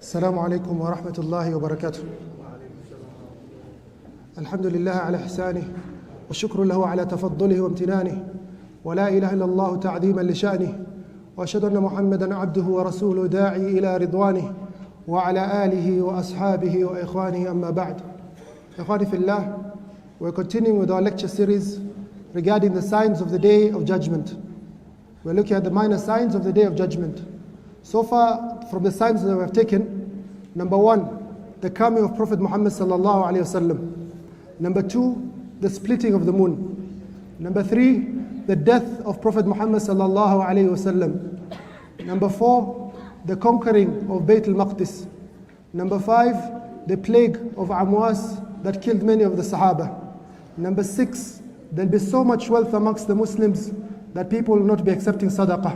السلام عليكم ورحمة الله وبركاته. الحمد لله على إحسانه والشكر له على تفضله وامتنانه، ولا إله إلا الله تعظيما لشأنه، وأشهد أن محمدا عبده ورسوله داعي إلى رضوانه وعلى آله وأصحابه وإخوانه أما بعد. إخواني في الله, we're continuing with our lecture series regarding the signs of the Day of Judgment. We're looking at the minor signs of the Day of Judgment. So far, from the signs that we have taken, number one, the coming of Prophet Muhammad sallallahu alaihi wasallam. Number two, the splitting of the moon. Number three, the death of Prophet Muhammad sallallahu alaihi wasallam. Number four, the conquering of Bayt al-Maqdis. Number five, the plague of Amwas that killed many of the Sahaba. Number six, there'll be so much wealth amongst the Muslims that people will not be accepting sadaqah.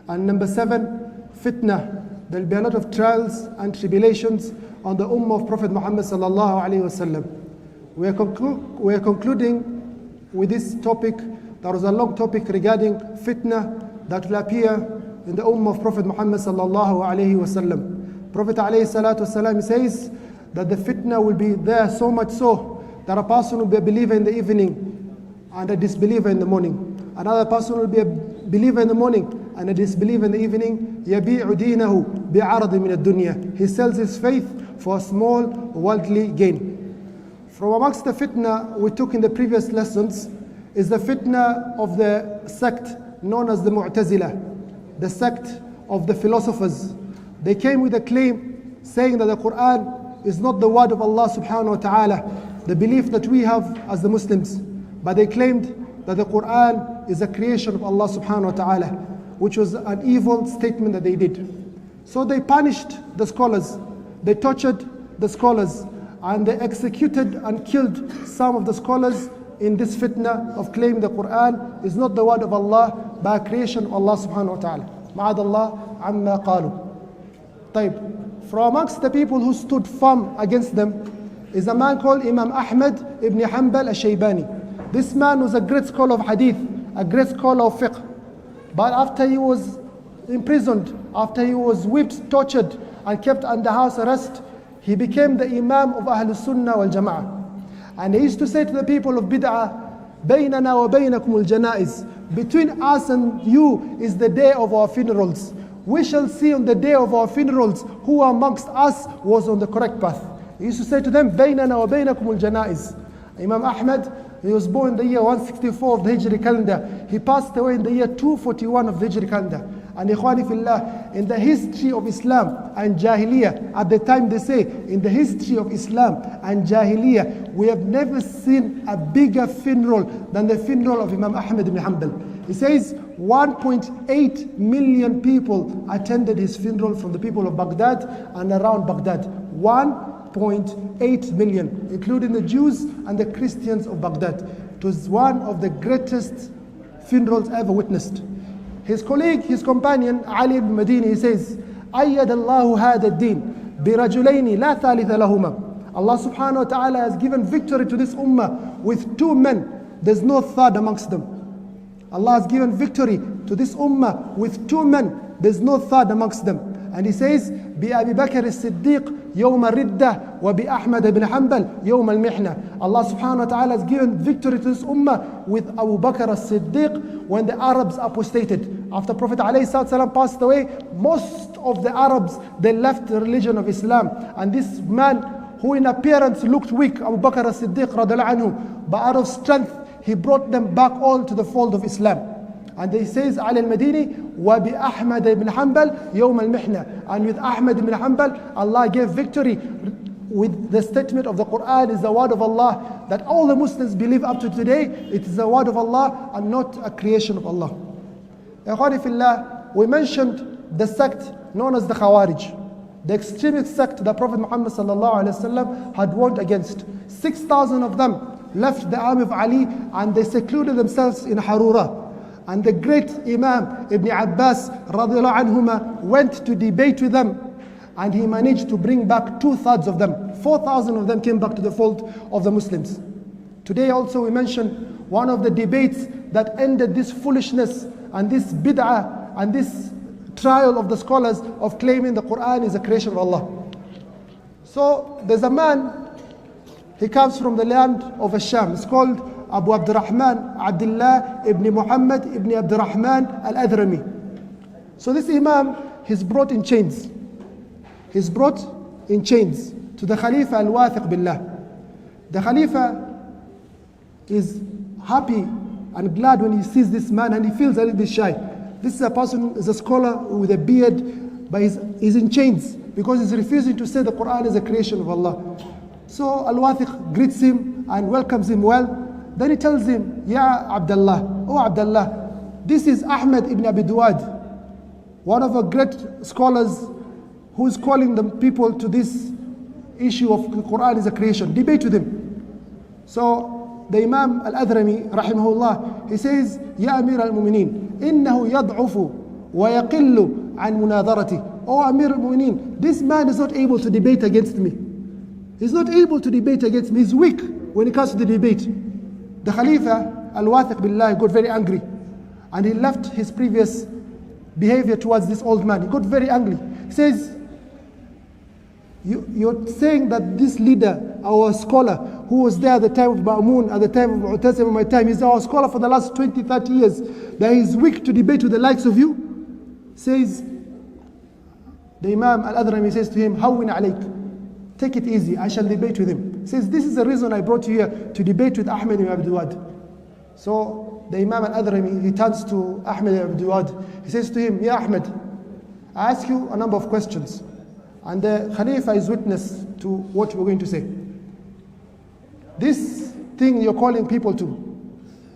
And number seven, Fitnah. There'll be a lot of trials and tribulations on the ummah of Prophet Muhammad sallallahu alaihi wasallam. We are concluding with this topic. There was a long topic regarding fitnah that will appear in the ummah of Prophet Muhammad sallallahu alaihi wasallam. Prophet alayhi salatu wasalam says that the fitnah will be there so much so that a person will be a believer in the evening and a disbeliever in the morning. Another person will be a believer in the morning and a disbeliever in the evening. يَبِيعُ دِينَهُ بِعَرَضٍ مِنَ الدُّنْيَا. He sells his faith for a small worldly gain. From amongst the fitna we took in the previous lessons is the fitna of the sect known as the Mu'tazila, the sect of the philosophers. They came with a claim saying that the Qur'an is not the word of Allah subhanahu wa ta'ala, the belief that we have as the Muslims. But they claimed that the Qur'an is a creation of Allah subhanahu wa ta'ala, which was an evil statement that they did. So they punished the scholars, they tortured the scholars, and they executed and killed some of the scholars in this fitna of claiming the Qur'an is not the word of Allah, but a creation of Allah subhanahu wa ta'ala. Ma'adallah amma qalu. طيب, from amongst the people who stood firm against them is a man called Imam Ahmad ibn Hanbal al-Shaybani. This man was a great scholar of hadith, a great scholar of fiqh. But after he was imprisoned, after he was whipped, tortured, and kept under house arrest, he became the Imam of Ahl Sunnah wal Jama'ah. And he used to say to the people of Bid'ah, بَيْنَنَا وَبَيْنَكُمُ الْجَنَائِزِ. Between us and you is the day of our funerals. We shall see on the day of our funerals who amongst us was on the correct path. He used to say to them, بَيْنَنَا وَبَيْنَكُمُ الْجَنَائِزِ. Imam Ahmad, he was born in the year 164 of the Hijri calendar. He passed away in the year 241 of the Hijri calendar. And Ikhwani fillah, in the history of Islam and Jahiliyyah, at the time they say, in the history of Islam and Jahiliyyah, we have never seen a bigger funeral than the funeral of Imam Ahmad ibn Hanbal. He says 1.8 million people attended his funeral from the people of Baghdad and around Baghdad. 1.8 million, including the Jews and the Christians of Baghdad. It was one of the greatest funerals ever witnessed. His colleague, his companion, Ali ibn Madini, he says, أَيَّدَ اللَّهُ هَذَا الدِّينَ بِرَجُلَيْنِ لَا ثَالِثَ لَهُمَا. Allah subhanahu wa ta'ala has given victory to this ummah with two men. There's no third amongst them. Allah has given victory to this ummah with two men. There's no third amongst them. And he says, بِأَبِي بَكَرِ الصِّدِّيقِ يَوْمَ الرِّدَّةِ وَبِأَحْمَدَ بِنْ حَنْبَلِ يَوْمَ الْمِحْنَةِ. Allah subhanahu wa ta'ala has given victory to this ummah with Abu Bakr as-Siddiq when the Arabs apostated. After Prophet ﷺ passed away, most of the Arabs, they left the religion of Islam. And this man, who in appearance looked weak, Abu Bakr as-Siddiq radiallahu anhu, but out of strength, he brought them back all to the fold of Islam. And he says, Ali al-Madini, وَبِأَحْمَدَ ibn Hanbal يَوْمَ الْمِحْنَةِ. And with Ahmad ibn Hanbal, Allah gave victory with the statement of the Qur'an is the word of Allah, that all the Muslims believe up to today, it is the word of Allah and not a creation of Allah. Ikhwani fillah, we mentioned the sect known as the Khawarij, the extremist sect that Prophet Muhammad sallallahu alaihi wasallam had warned against. 6,000 of them left the army of Ali and they secluded themselves in Harura. And the great Imam Ibn Abbas radiallahu anhuma went to debate with them, and he managed to bring back 2/3 of them. 4,000 of them came back to the fold of the Muslims. Today also we mentioned one of the debates that ended this foolishness and this bid'ah and this trial of the scholars of claiming the Qur'an is a creation of Allah. So there's a man, he comes from the land of Asham. It's called Abu Abdurrahman Abdullah ibn Muhammad ibn Abdurrahman al-Adrami. So this Imam, he's brought in chains. He's brought in chains to the Khalifa al-Wathiq billah. The Khalifa is happy and glad when he sees this man, and he feels a little bit shy. This is a person, is a scholar with a beard, but he's in chains because he's refusing to say the Qur'an is a creation of Allah. So Al-Wathiq greets him and welcomes him well. Then he tells him, Ya Abdullah, oh Abdullah, this is Ahmad ibn Abi Duwad, one of our great scholars who is calling the people to this issue of the Qur'an is a creation. Debate with him. So the Imam Al-Adrami, rahimahullah, he says, Ya Amir al-Mu'mineen, innahu yad'ufu wa yaqillu an munadharati. Oh Amir al-Mu'mineen, this man is not able to debate against me. He's not able to debate against me. He's weak when it comes to the debate. The Khalifa, Al-Wathiq billah, got very angry. And he left his previous behavior towards this old man. He got very angry. He says, you're saying that this leader, our scholar, who was there at the time of Ma'mun, at the time of Mu'tasim, at my time, he's our scholar for the last 20, 30 years, that he's weak to debate with the likes of you, says, the Imam Al-Adrami says to him, Hawwin alayk, take it easy, I shall debate with him. Says, this is the reason I brought you here, to debate with Ahmad ibn Abi Duwad. So the Imam Al-Adrami, he turns to Ahmad ibn Abi Duwad. He says to him, Ya Ahmad, I ask you a number of questions, and the Khalifa is witness to what we're going to say. This thing you're calling people to,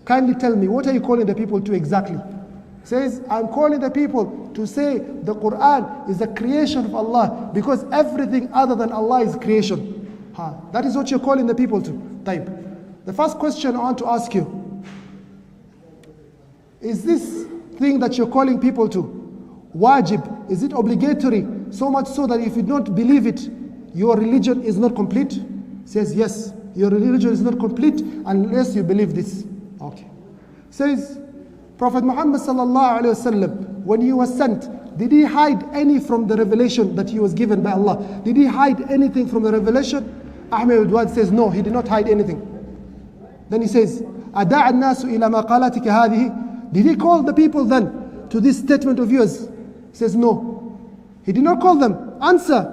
kindly tell me, what are you calling the people to exactly? Says, I'm calling the people to say the Qur'an is a creation of Allah, because everything other than Allah is creation. That is what you're calling the people to. Type. The first question I want to ask you, is this thing that you're calling people to wajib? Is it obligatory? So much so that if you don't believe it, your religion is not complete? Says, yes, your religion is not complete unless you believe this. Okay. Says, Prophet Muhammad sallallahu alaihi wasallam, when he was sent, did he hide any from the revelation that he was given by Allah? Did he hide anything from the revelation? Ahmad ibn Duwad says, no, he did not hide anything. Then he says, أَدَعَ النَّاسُ إِلَى مَقَالَتِكَ هَذِهِ. Did he call the people then to this statement of yours? He says, no. He did not call them. Answer.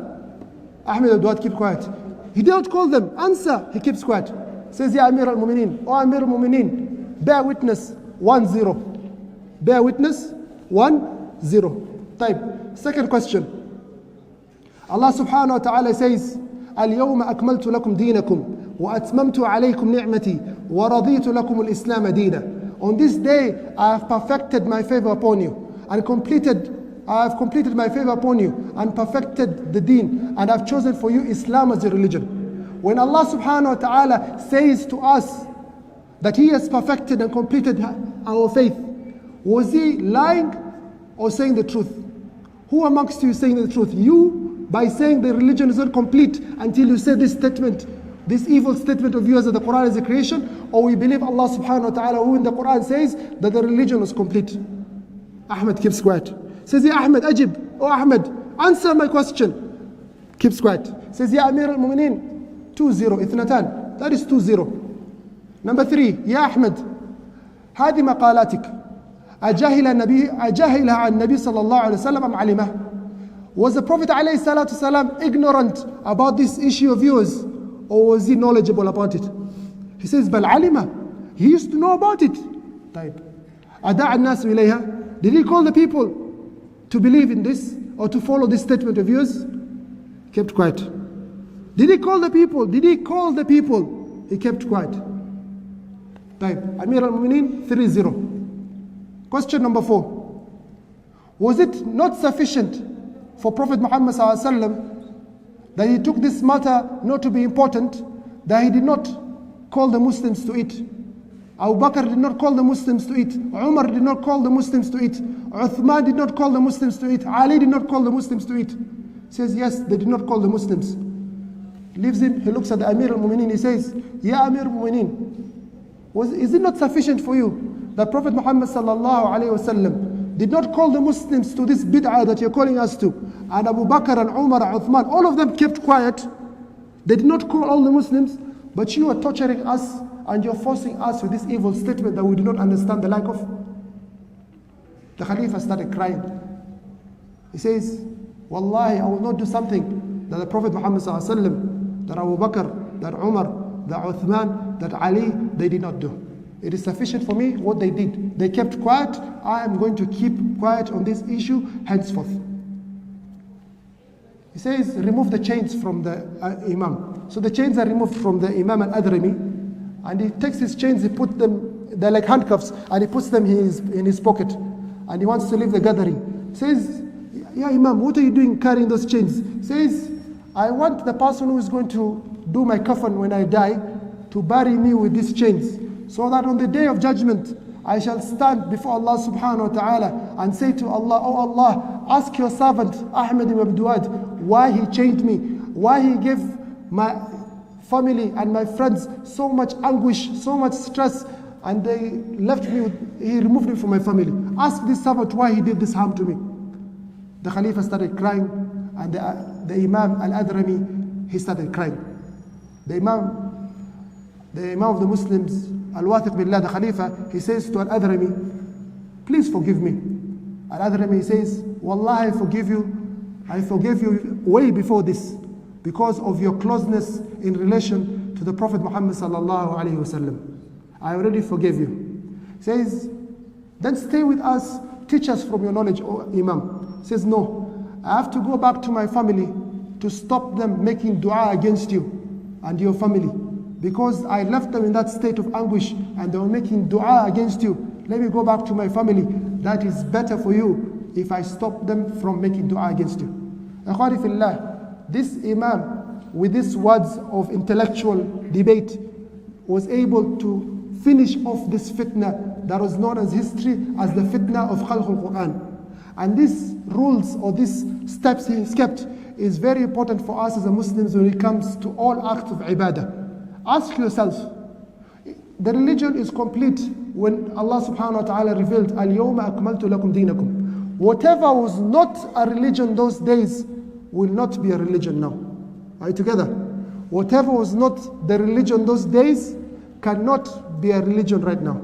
Ahmad ibn Duwad keep quiet. He did not call them. Answer. He keeps quiet. Says, Ya Amir al-Mu'mineen, O Amir al-Mu'mineen, bear witness, 1-0. Bear witness, 1-0. Type. Second question. Allah subhanahu wa ta'ala says, اليوم أكملت لكم دينكم وأتممت عليكم نعمتي ورضيت لكم الإسلام دينا. On this day I have perfected my favor upon you and I have completed my favor upon you and perfected the deen, and I have chosen for you Islam as your religion. When Allah subhanahu wa ta'ala says to us that He has perfected and completed our faith, was He lying or saying the truth? Who amongst you is saying the truth? You, by saying the religion is not complete until you say this statement, this evil statement of yours that the Qur'an is a creation, or we believe Allah subhanahu wa ta'ala who in the Qur'an says that the religion was complete? Ahmed keeps quiet. Says, Ya Ahmed, Ajib, oh Ahmed, answer my question. Keeps quiet. Says, Ya Amir al-Mu'mineen, 2-0, ithnatan. That is 2-0. Number 3, Ya Ahmed, هذه مقالاتك أجاهلها عن النبي صلى الله عليه وسلم أم علمه? Was the Prophet عليه الصلاة والسلام ignorant about this issue of yours, or was he knowledgeable about it? He says, بل علمه. He used to know about it. طيب. أدعى الناس إليها. Did he call the people to believe in this or to follow this statement of yours? Kept quiet. Did he call the people? Did he call the people? He kept quiet. طيب. Amir al-Mu'mineen, 3-0. Question number 4. Was it not sufficient for Prophet Muhammad ﷺ that he took this matter not to be important, that he did not call the Muslims to it? Abu Bakr did not call the Muslims to it. Umar did not call the Muslims to it. Uthman did not call the Muslims to it. Ali did not call the Muslims to it. Says, yes, they did not call the Muslims. Leaves him, he looks at the Amir al-Mu'mineen, he says, Ya Amir al-Mu'mineen, is it not sufficient for you that Prophet Muhammad sallallahu alayhi wasallam did not call the Muslims to this bid'ah that you're calling us to. And Abu Bakr and Umar and Uthman, all of them kept quiet. They did not call all the Muslims, but you are torturing us and you're forcing us with this evil statement that we do not understand the like of. The Khalifa started crying. He says, Wallahi, I will not do something that the Prophet Muhammad ﷺ, that Abu Bakr, that Umar, that Uthman, that Ali, they did not do. It is sufficient for me what they did. They kept quiet. I am going to keep quiet on this issue henceforth. He says, remove the chains from the Imam. So the chains are removed from the Imam al-Adrami, and he takes his chains, he put them, they're like handcuffs, and he puts them in his pocket, and he wants to leave the gathering. He says, yeah, Imam, what are you doing carrying those chains? He says, I want the person who is going to do my kafan when I die to bury me with these chains, so that on the day of judgment, I shall stand before Allah subhanahu wa ta'ala and say to Allah, oh Allah, ask your servant Ahmed ibn Abduad why he chained me, why he gave my family and my friends so much anguish, so much stress, and they left me he removed me from my family. Ask this servant why he did this harm to me. The Khalifa started crying, and the Imam al-Adrami, he started crying. The Imam of the Muslims, Al-Wathiq Billah, the Khalifa, he says to Al-Adrami, please forgive me. Al-Adrami says, Wallah, I forgive you way before this, because of your closeness in relation to the Prophet Muhammad sallallahu alaihi wasallam. I already forgave you. He says, then stay with us, teach us from your knowledge, O Imam. He says, no, I have to go back to my family to stop them making dua against you and your family, because I left them in that state of anguish and they were making dua against you. Let me go back to my family. That is better for you if I stop them from making dua against you. Akhwani fillah, this Imam, with these words of intellectual debate, was able to finish off this fitna that was known as history as the fitna of Khalqul Qur'an. And these rules or these steps he kept is very important for us as Muslims when it comes to all acts of ibadah. Ask yourself, the religion is complete when Allah subhanahu wa ta'ala revealed, Al-yawma akmaltu lakum dinakum. Whatever was not a religion those days will not be a religion now. Are you together? Whatever was not the religion those days cannot be a religion right now.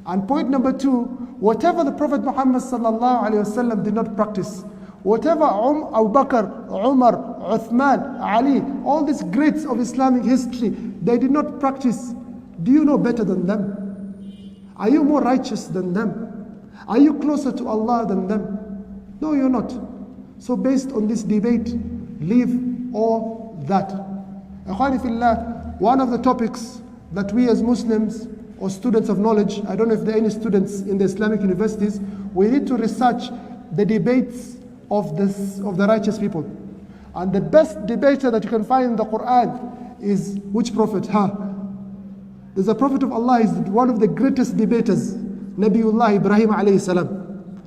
And point number two, whatever the Prophet Muhammad sallallahu alaihi wasallam did not practice, whatever Abu Bakr, Umar, Uthman, Ali, all these greats of Islamic history, they did not practice. Do you know better than them? Are you more righteous than them? Are you closer to Allah than them? No, you're not. So based on this debate, leave all that. Akhwani fillah, one of the topics that we as Muslims or students of knowledge, I don't know if there are any students in the Islamic universities, we need to research the debates of the righteous people. And the best debater that you can find in the Qur'an is which prophet? There's a prophet of Allah, is one of the greatest debaters, Nabiullah Ibrahim alayhi salam.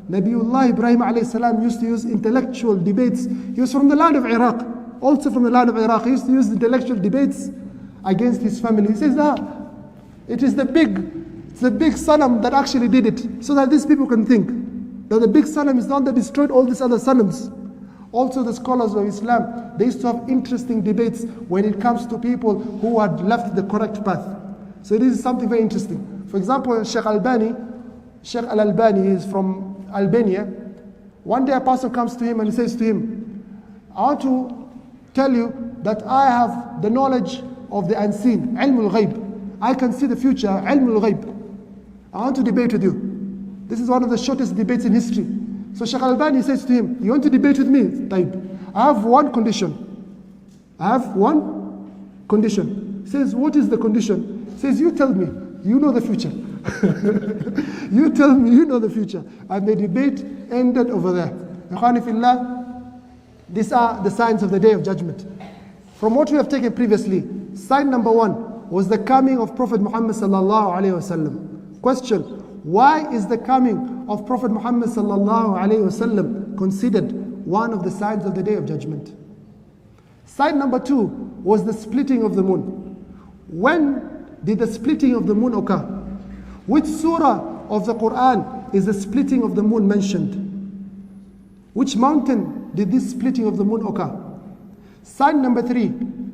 Nabiullah Ibrahim alayhi salam used to use intellectual debates. He was from the land of Iraq, also from the land of Iraq. He used to use intellectual debates against his family. He says, it is the big sanam that actually did it, so that these people can think that the big sanam is the one that destroyed all these other sanams. Also the scholars of Islam, they used to have interesting debates when it comes to people who had left the correct path. So this is something very interesting. For example, Sheikh Al-Albani is from Albania. One day a person comes to him and he says to him, I want to tell you that I have the knowledge of the unseen, ilmul ghaib. I can see the future, ilmul ghaib. I want to debate with you. This is one of the shortest debates in history. So Sheikh Al-Albani says to him, you want to debate with me? Taib. I have one condition. I have one condition. He says, what is the condition? He says, you tell me, you know the future. You tell me, you know the future. And the debate ended over there. Ikhwani fillah, these are the signs of the Day of Judgment. From what we have taken previously, sign number one was the coming of Prophet Muhammad sallallahu alaihi wasallam. Question, why is the coming of Prophet Muhammad sallallahu alaihi wasallam considered one of the signs of the Day of Judgment? Sign number two was the splitting of the moon. When did the splitting of the moon occur? Which surah of the Qur'an is the splitting of the moon mentioned? Which mountain did this splitting of the moon occur? Sign number 3,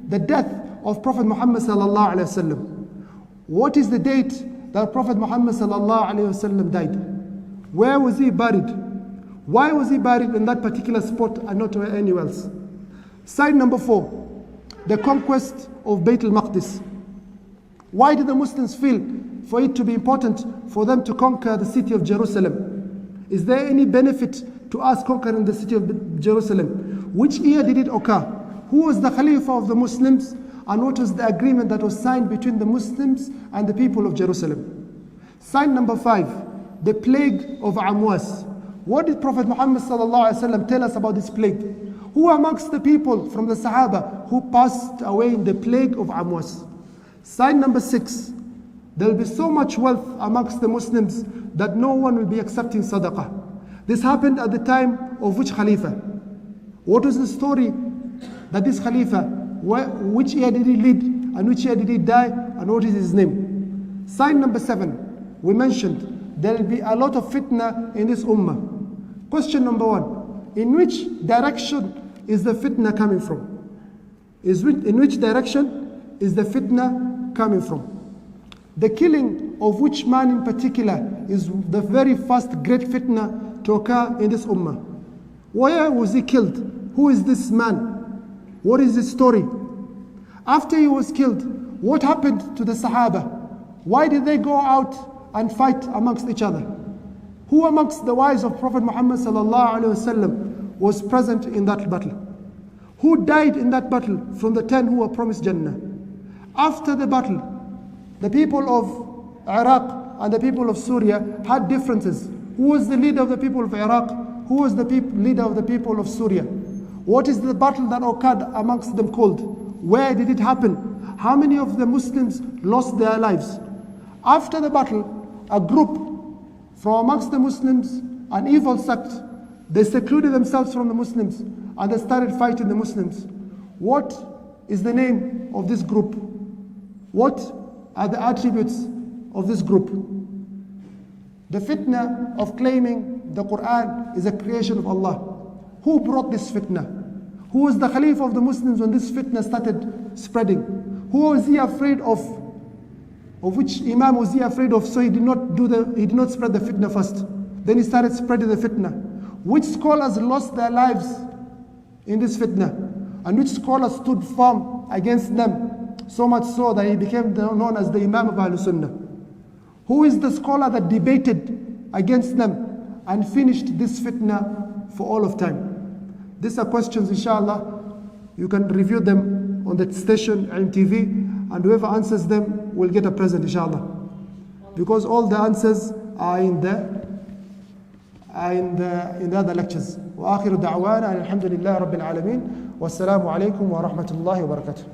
the death of Prophet Muhammad sallallahu alaihi wasallam. What is the date that Prophet Muhammad sallallahu alaihi wasallam died? Where was he buried? Why was he buried in that particular spot and not anywhere else? Sign number 4, the conquest of Bayt al-Maqdis. Why did the Muslims feel for it to be important for them to conquer the city of Jerusalem? Is there any benefit to us conquering the city of Jerusalem? Which year did it occur? Who was the Khalifa of the Muslims? And what was the agreement that was signed between the Muslims and the people of Jerusalem? Sign number 5, the plague of Amwas. What did Prophet Muhammad sallallahu alaihi wasallam tell us about this plague? Who amongst the people from the Sahaba who passed away in the plague of Amwas? Sign number 6, there will be so much wealth amongst the Muslims that no one will be accepting sadaqah. This happened at the time of which Khalifa? What was the story that this Khalifa, which year did he lead and which year did he die and what is his name? Sign number 7, we mentioned there will be a lot of fitna in this ummah. Question number 1, in which direction is the fitna coming from? In which direction is the fitna coming from? The killing of which man in particular is the very first great fitna to occur in this ummah? Where was he killed? Who is this man? What is his story? After he was killed, what happened to the Sahaba? Why did they go out and fight amongst each other? Who amongst the wives of Prophet Muhammad sallallahu alaihi wasallam was present in that battle? Who died in that battle from the 10 who were promised Jannah? After the battle, the people of Iraq and the people of Syria had differences. Who was the leader of the people of Iraq? Who was the leader of the people of Syria? What is the battle that occurred amongst them called? Where did it happen? How many of the Muslims lost their lives? After the battle, a group from amongst the Muslims, an evil sect, they secluded themselves from the Muslims and they started fighting the Muslims. What is the name of this group? What are the attributes of this group? The fitna of claiming the Qur'an is a creation of Allah. Who brought this fitna? Who was the Khalifa of the Muslims when this fitna started spreading? Who was he afraid of? Of which Imam was he afraid of? So he did not spread the fitna first. Then he started spreading the fitna. Which scholars lost their lives in this fitna? And which scholars stood firm against them? So much so that he became known as the Imam of Ahl Sunnah. Who is the scholar that debated against them and finished this fitna for all of time? These are questions, inshallah. You can review them on the station and TV, and whoever answers them will get a present, inshallah. Because all the answers are in the other lectures. وآخر دعوانا الحمد لله رب العالمين والسلام عليكم ورحمة الله وبركاته.